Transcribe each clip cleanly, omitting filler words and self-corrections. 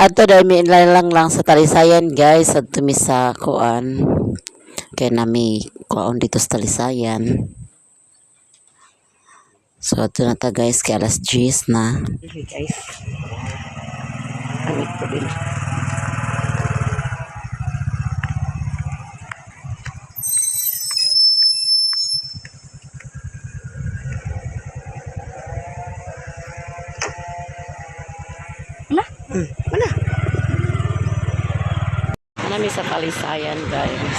Ato dahil may lang sa talisayan guys at tumi sa kuan kaya nami kuan dito sa talisayan. So ato na ta guys kay alas 10 na. Okay guys. Amit ko din. Mana? Nami sa talisayan guys.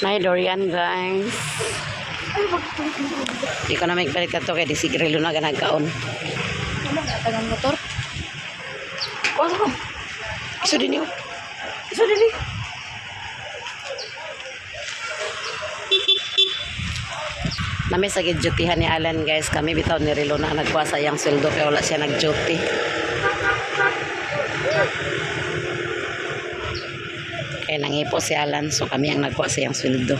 Nay durian guys. Di ko na may balik ka to kaya di sigrilo na ganagkaon. Ano nga tangang motor? Kuha ko. Iso din yun. Iso din yun. Nami sa gidjutihan ni Alan guys. Kami bitaw ni Rilo na nagkuha sa iyang sweldo kaya wala siya nagduty. Kaya nangipo si Alan so kami ang nagkuha sa iyang sweldo.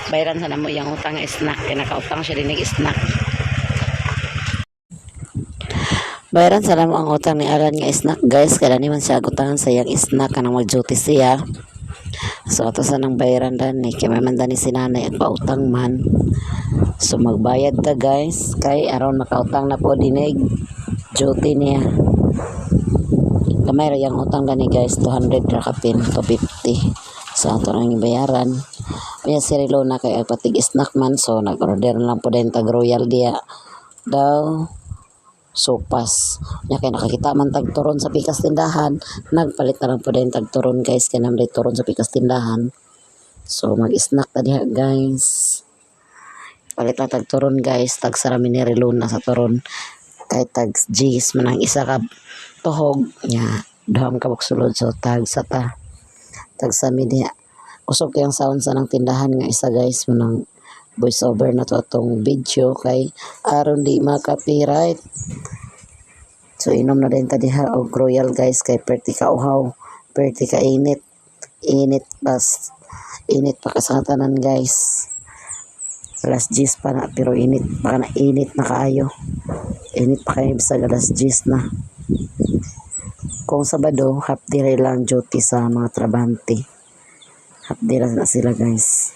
Bayaran sana mo iyang utang nga snack. Kaya nakautang siya din ng snack. Bayaran sana mo ang utang ni Alan nga snack guys. Kaya naman siya agutangan sa iyang snack kanang mag-duty siya. So ato sa nang bayaran dan ni kay may manda ni sinanay at pautang man. So magbayad ta guys kay aron makautang na po dinig duty niya. Kamay ra yang utang gani guys 200 ra kapin 250. So ato nang bayaran. Kaya si Rilo na kay patig snack man so nag-order lang po din tag royal dia daw sopas. Nya kay nakakita man tag turon sa pikas tindahan, nagpalit na lang po din tag turon guys kay namday turon sa pikas tindahan. So mag-snack ta diha guys. Palit na tag turon guys, tag sarami ni Reluna sa turon. Kay tag G's man ang isa ka tuhog nya duham ka sulod so tag sa ta. Tag sa media. Kusog kayang sound sa nang tindahan nga isa guys manang voice over na to atong video kay aron di maka-copyright. So inom na din ta diha og royal guys kay perti ka uhaw, perti ka init. Init pa sa tanan guys. Alas 10 pa na pero init pa na init na kaayo. Init pa kay bisag alas 10 na. Kung Sabado half day lang duty sa mga trabante. Half day na sila guys.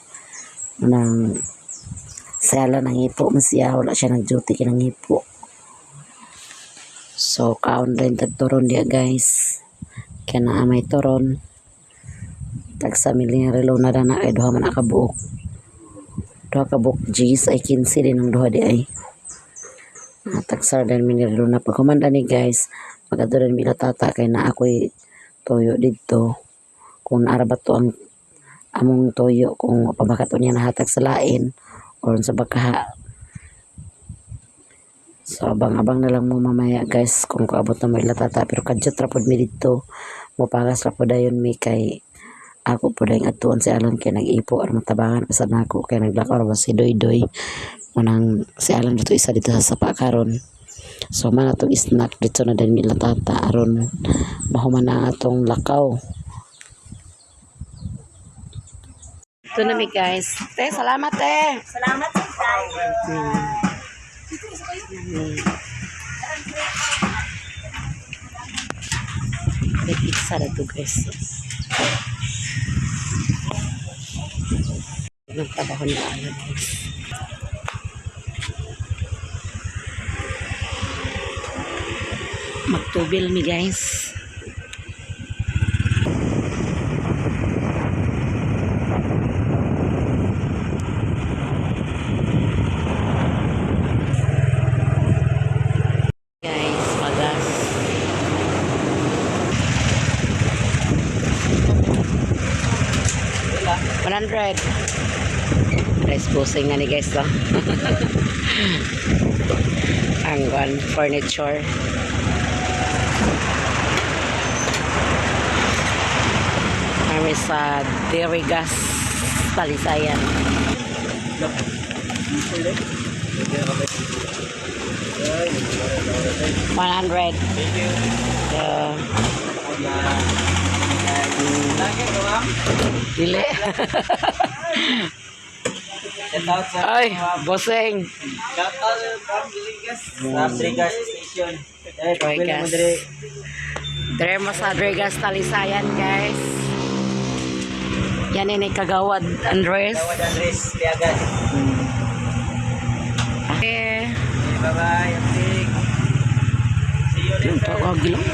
Nang sala nang hipo man siya, wala siya nag-duty kinang hipo. So, kaon rin tagturon dia guys. Kaya na may turon. Tagsa miling relo na na ay duha man akabuok. Duha kabuok G's ay 15 din ang duha di ay. Tagsar din minirelo na pagkumanda ni guys. Magaturan bila tata kay na ako'y toyo dito. Kung arabat to ang among toyo kung pabakato niya nahatag sa lain or sa bakaha. So abang-abang na lang mo mamaya guys kung kaabot na mo ilatata pero kadyot rapod mi dito mupagas rapod dayon mi kay ako po dahil atuan si Alan kay nag-ipo or matabangan pa sa nako kay naglakaw ba si Doy manang si Alan dito isa dito sa sapa karon. So man atong snack dito na din mi ilatata aron mahuman na atong lakaw. Ito na mi guys. Te, salamat te. Salamat sa tayo. May pizza na ito guys. Nagtabaho na alam guys. Magtubil mi guys. Guys, magas. $100. Rice busing nga ni guys to. Ang one furniture. Kami sa Dirigas Talisayan. 100. Thank you. Dili. Shout out sa Ay, bossing. shout out from Diligas sa Brigas Station. Eh, pabili mo Brigas. dire. Dire mo sa Drigas Talisayan, guys. Yan ini Kagawad Andres. Tawad Andres Liagas. Okay. Bye-bye, Apik. See you Yung later. tawag lang.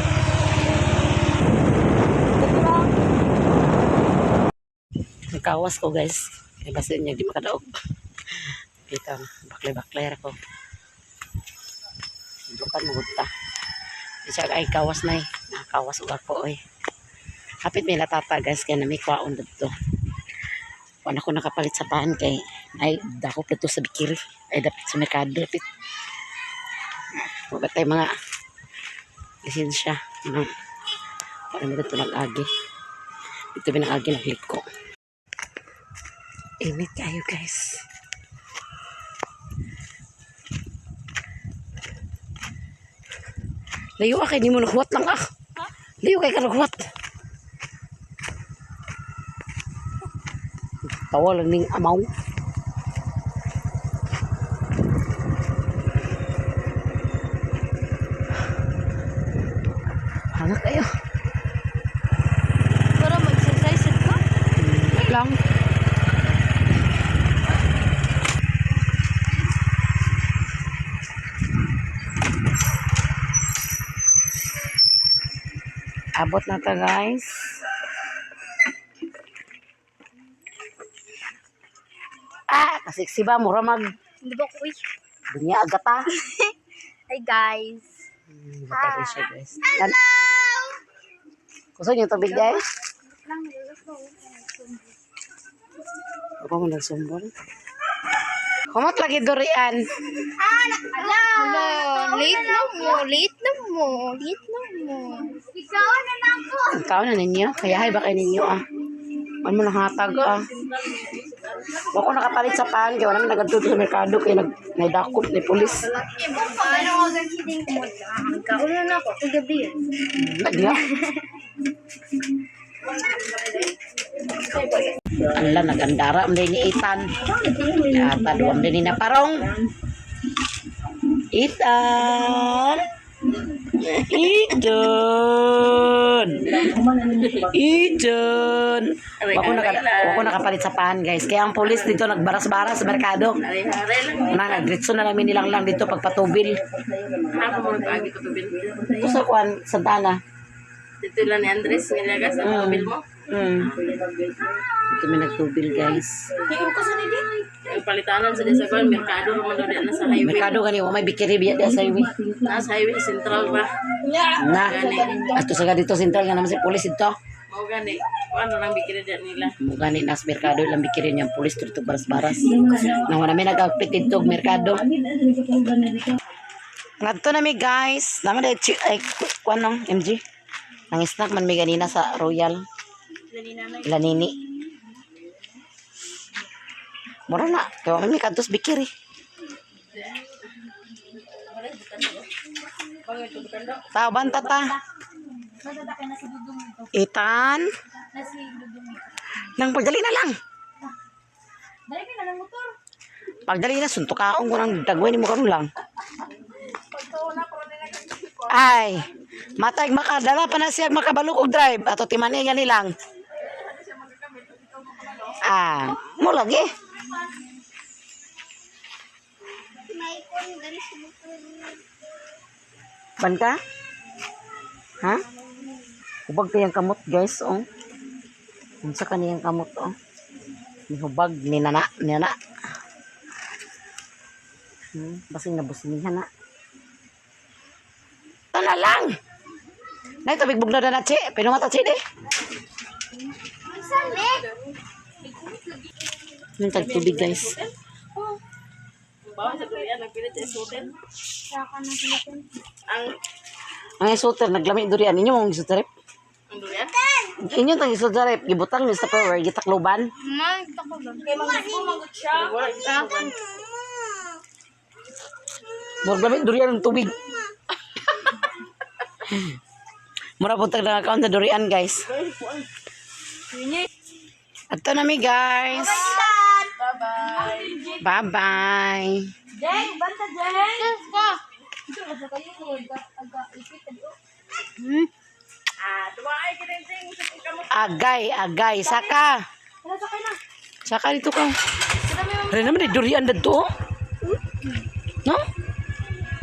Ang kawas ko, guys. Kaya basta niya di makadaog. Kita, baklay-baklay ako. Bukan mo gudta. Isa ay kawas na eh. Kawas uga ko eh. Kapit may latata, guys. Kaya na may kwaon dito. Kung ako nakapalit sa pahan kay ay dako pa to sa bikiri. Ay dapat sa merkado. Dapat. Huwag tayo mga lisensya. Parang dito nag-agi. Dito binang-agi nagliko. Init kayo, guys. Layo kay di mo naghuwat lang Layo kay ka naghuwat. Tawa lang ning amaw. Hanga kayo. Para mag-exercise ka? Lang. Abot na ta, guys. Kasiksi ba? Mura mag Hindi ba ko dunya agata. Hi guys. Baka rin siya, guys. Gusto niyo tubig, guys? Ako mo nagsumbol. Kumot lagi durian. Hello. Late na mo. Ikaw na lang po. Ikaw na ninyo. Kaya hay ba kayo ninyo Man mo nanghatag Huwag ko nakapalit sa pan. Kaya wala naman nagadto sa merkado. Kaya naidakop ni polis. Paano ako gansiting mo? Kauno na ako. Kagabi yun. Nagya. Ala, nagandara. Hindi ni Itan. Yata doon din ni Naparong. Itan. Itan. Itan. Wako nakapalit sa pan, guys. Kaya ang polis dito nagbaras-baras sa merkado. Nagritso na namin nilang lang dito pagpatubil. Ito sa Juan, Santana. Dito lang ni Andres, nilagas ang mobil mo. Ito may nagtubil, guys. Ang palitanan sa Desaguan, merkado naman daw na sa highway. Merkado gani, may bikiri biya di sa highway. Nasa highway, central ba? Na, ato sa dito sentral nga naman si polis ito. Mau gani, ano nang bikira dyan nila? Gani nas merkado lang bikiri niya polis dito baras-baras. Nang wala may nag-outfit dito merkado. Ngadto na mi, guys. Naman ay kuan MG. Nang snack man may ganina sa Royal. Lanini. Mura na. Kaya kami kantos bikiri. Tao banta ta. Itan. Nang pagdali na lang. Dali ka na ng motor. Pagdali na, suntukaon ko ng dagway ni mo karon lang. Ay, matay makadala pa na siya makabalok og drive. Ato timani nga nilang. Mo lagi. Banta? Ha? Hubag kayang kamot, guys, Unsa kaniyang kamot, Ni hubag, ni nana. Basing nabusinihan na. Ito na lang. Na ito, bigbugno na Chi. Pinumata, Chi, di. Yung tagtubig, guys. Bawa sa durian, nagpilit sa hotel. Ang isuter, naglamig durian. Inyo mong isuter, Ang durian? Inyo tang isuter, gibutang ni sa power, gitakloban. Ma, ito ko ba? Kaya magot siya. Naglamig durian ng tubig. Mura po tag account na durian, guys. Ato na mi, guys. Bye-bye. Bye-bye. Jeng, banta Jeng. Ko. Ito na sa kayo ko ipit tadi. Tumaay ka din, Jeng. Agay, saka. Ano sa kayo na? Saka dito ka. Ano naman, durian na to. No?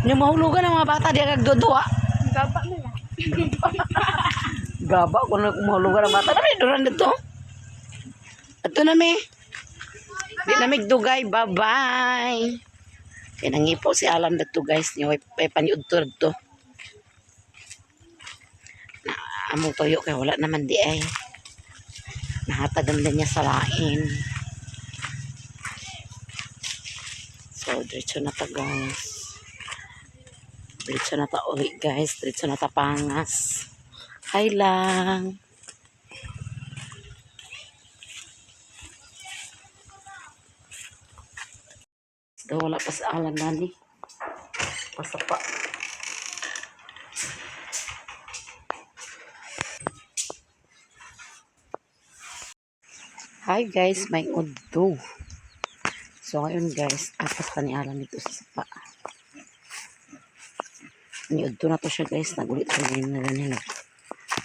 Yung mahulugan ng mga bata, di agagdodo, ha? Gaba mo lang. Gaba, kung mahulugan ng bata, naman, durian na to. Ito na, me. Di na migdugay, bye-bye. Pinangipo si Alan na to, guys. Yung may panyud to. Among toyo kay wala naman di ay nahatagan din niya sa lain. So diretso na ta guys, diretso na ta uwi guys, diretso na ta Pangas. Hi lang. Daw wala pa sa Alan nani pasapa. Hi guys, may udto. So ngayon guys, atas pa ni Alan dito sa sapa. Ni udto na to siya guys, nagulit ko ngayon na rin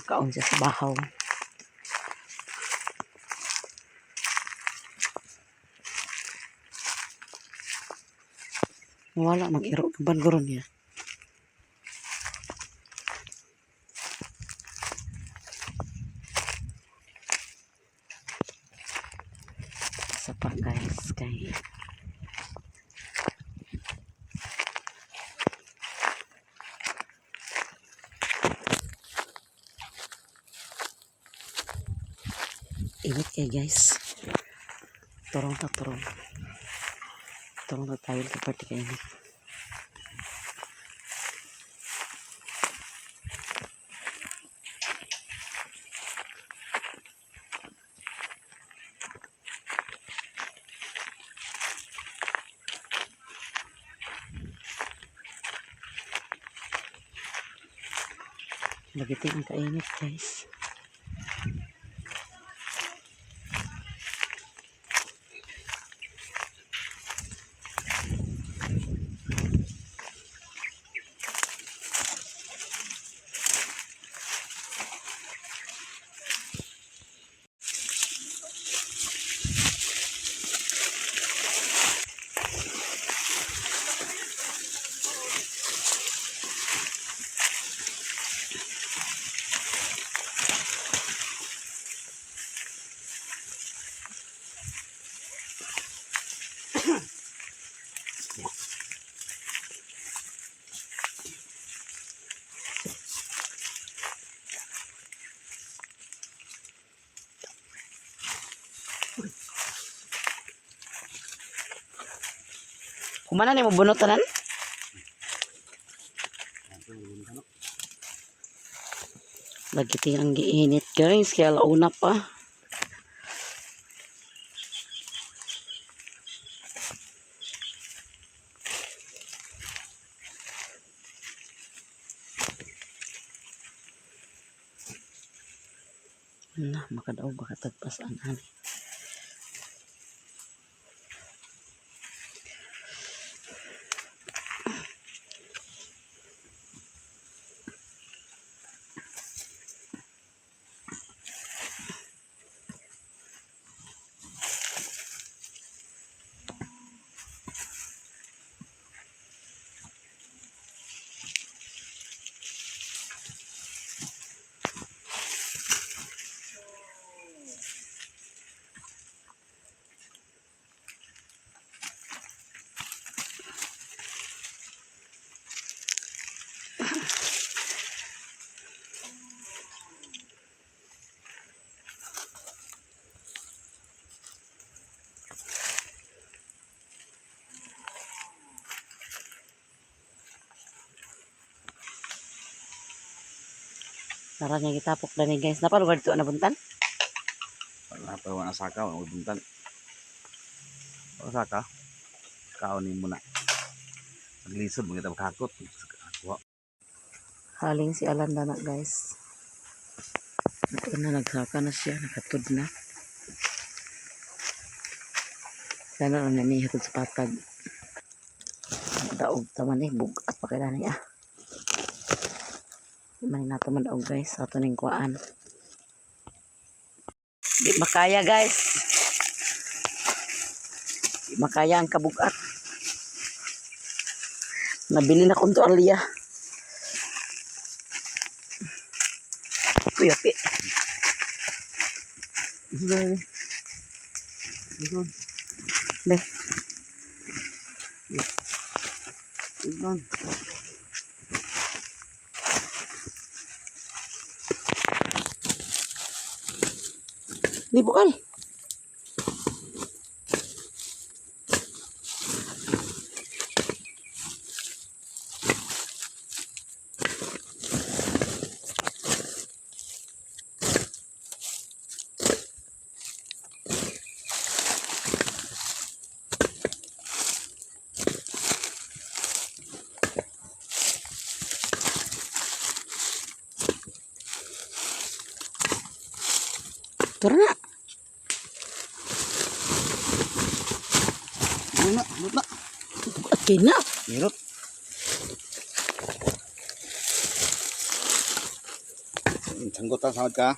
kaon siya sa bahaw. Wala mag-iro kaban guro niya. Sapa guys, kay init kay guys. Turong na turong. Turong na tayo sa party kay init. Magiting ang kainit guys. Kumana ni mo bunutan? Magiting ang giinit guys, kaya launa pa. Na, makadaog baka tagpas ang ani. Nara niya gitapok na ni guys. Napa lugar dito nabuntan? Wala pa wala saka wala buntan. Wala saka. Kaunin mo na. Maglisod mo kita makakot. Haling si Alan na guys. Ito na nagsaka na siya. Nakatud na. Sana lang nanihatod sa patag. Daog taman eh, bugat pa kailan niya. Mani na taman daog guys, sa ito ning kuhaan. Di makaya guys. Di makaya ang kabugat. Nabili na kong tuwalya. Uy, api. Deh. Di bukal. Tara na. Lut na. Bugat kayo na. Hirot. Sanggot ang sanggot ka.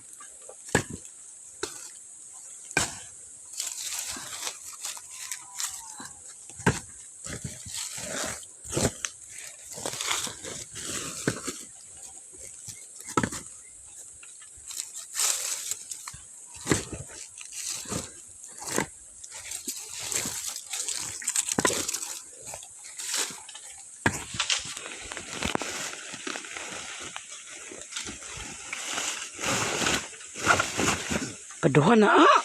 Kaduha na ah.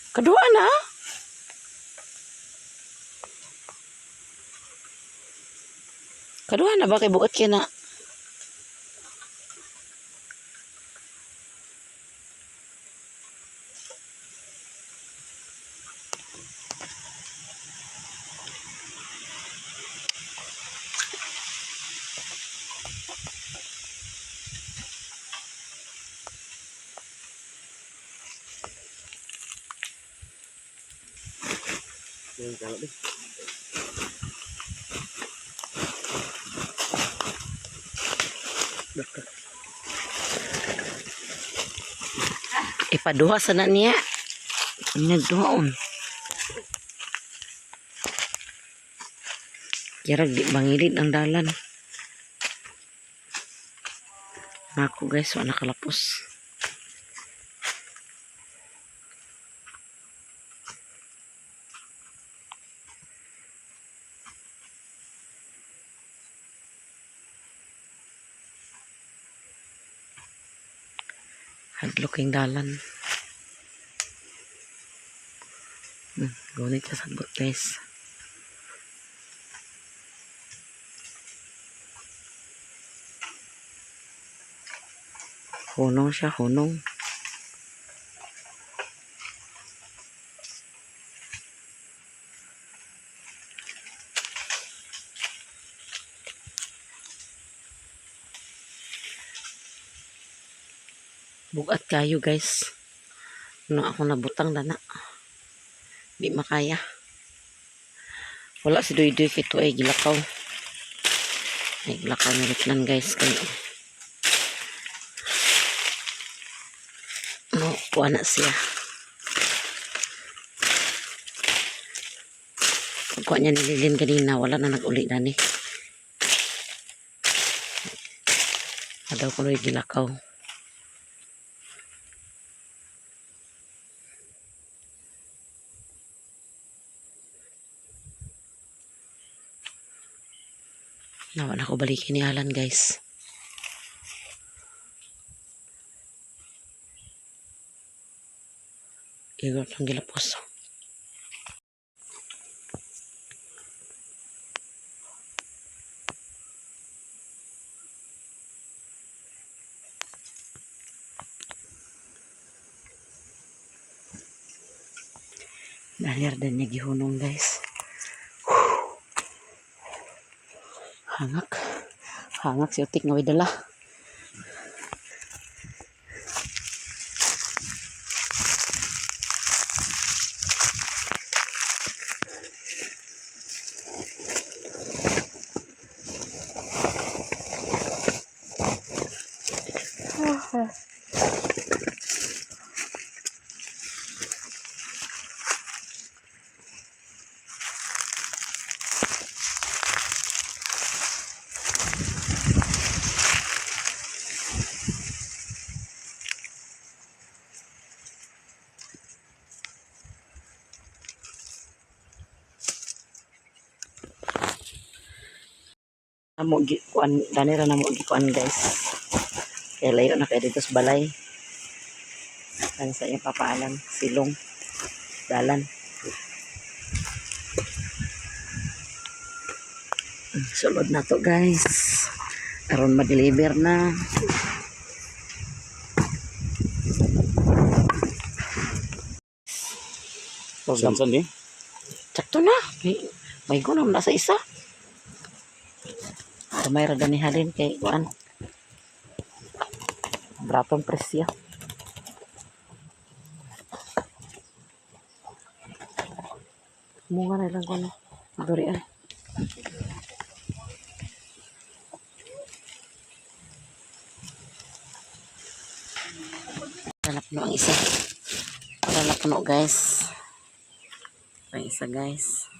Kaduha na ah. Kaduha na ba kay bugat kayo na? Ipaduha sa na niya. Nagduhaon. Yarag di bangilid ang dalan. Ako guys, wala nakalapos. Hadlok yung dalan. Gunit sa sabot guys. Hunong siya, hunong. Bugat kayo guys. Ano ako nabutang dana. Di makaya. Wala si Doy-Doy kito ay gilakaw. Ay gilakaw ni Riklan guys. Kaya no, kuha na siya. Pagkuha niya nililin kanina, wala na nag-uli na ni. Adaw ko rin gilakaw. Nawa na ko balikin ni Alan guys. Igot ang gilapos. Dalir dan niya gihunong guys. Hangak. Hangak si Utik nga way dala. Namo gi kuan danira namo gi kuan guys. Kaya layo na kay dito sa balay. Ano sa iyong papaalam, silong, dalan. Sulod na to guys. Aron ma-deliver na. Sansan eh. Sakto na. May gunam na sa isa. Kamay ra gani halin kay kuan. Bratong presyo. Munga na lang ko na. Durian. Hanap no ang isa. Hanap no guys. Ang isa guys.